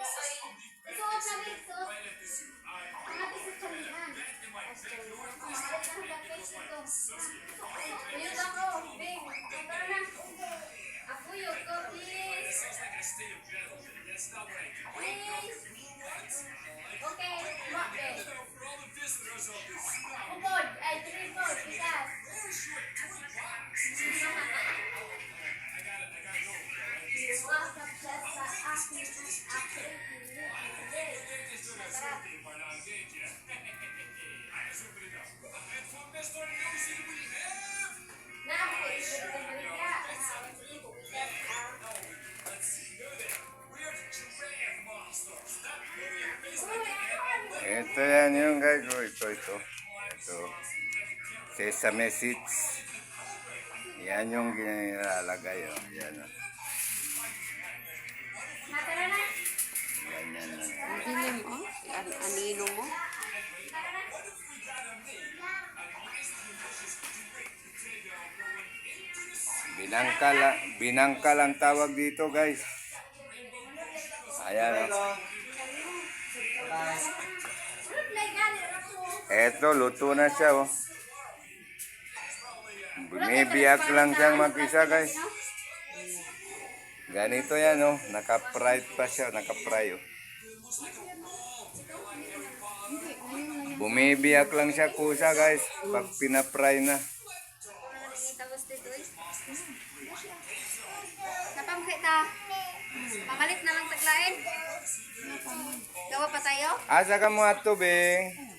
Suot na rin, suot. Mga pisot sa lihan. Tuyot ako, Bing. Tara na. Apuyot ko, please. Please. Okay, bakit? Upod, ay, tripod, isas. Iwasap siya sa aking Ito yan yung guys. Oh, ito. Sesame seeds. Yan yung ginilalagay. Oh. Yan. Oh. Ganyan lang. Dilim mo? Anino mo? Binangka lang tawag dito guys. Ayan. Oh. Eto, luto na siya. Oh. Binibiyak lang siyang mag-isa guys. Ganito yan, oh. Naka-fried pa siya. Naka-fry, oh. Bumibiyak lang siya kusa guys. Pag pina-fry na. Napamkita. Pamalit na lang taglain. Gawa pa tayo? Asa ka mo ato, Bing?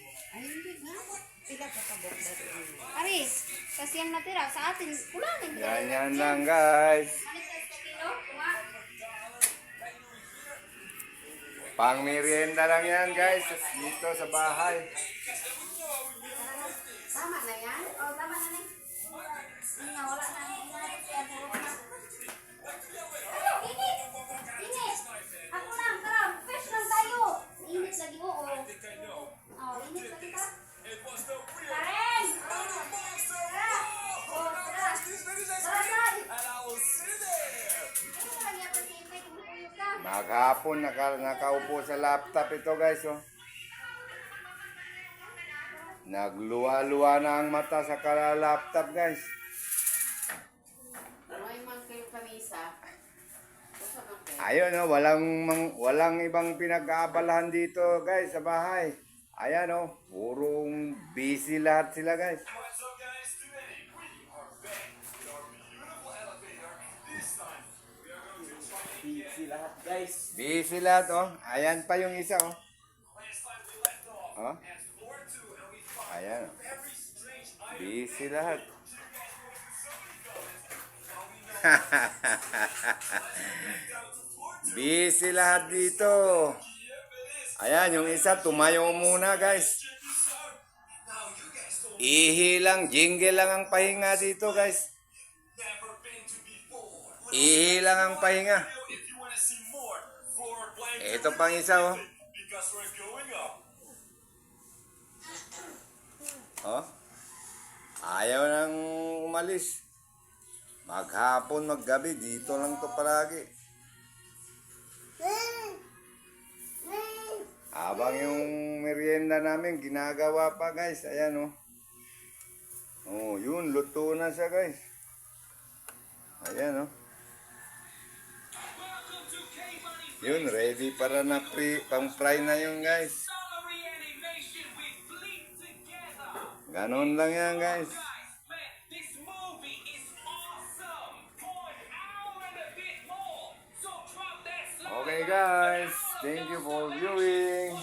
Ari, kasi ang natira sa atin, kulangin. Ganyan lang guys. Pang merienda lang yan guys. Dito sa bahay. Tama na yan? O, tama na yan. Wala na. Init! Init! Ako lang, tara. Fresh lang tayo. Init lagi mo, o. Init lagi ka. Karen! Tara! O, tara. Tara, Maghapon nakaupo sa laptop ito guys. Oh. Nagluwa-luwa na ang mata sa laptop guys. May man kayo kamisa. Ayun, oh, walang ibang pinag-aabalahan dito guys sa bahay. Ayan, oh, purong busy lahat sila guys. Busy lahat guys. Busy lahat, oh. Ayan pa yung isa, oh. Oh. Ayan, oh. Busy lahat. Busy lahat dito. Ayan, yung isa tumayo muna guys. Ihi lang, jingle lang ang pahinga dito guys. Ihi lang ang pahinga. Ito pang isa, oh. Oh. Ayaw nang umalis. Maghapon, maggabi, dito lang to palagi. Habang yung merienda namin ginagawa pa guys. Ayan, oh. Oh, yun, luto na siya guys. Ayan, oh. Yun, ready para na pang-fry na yun guys. Ganon lang yan guys. Okay guys, thank you for viewing.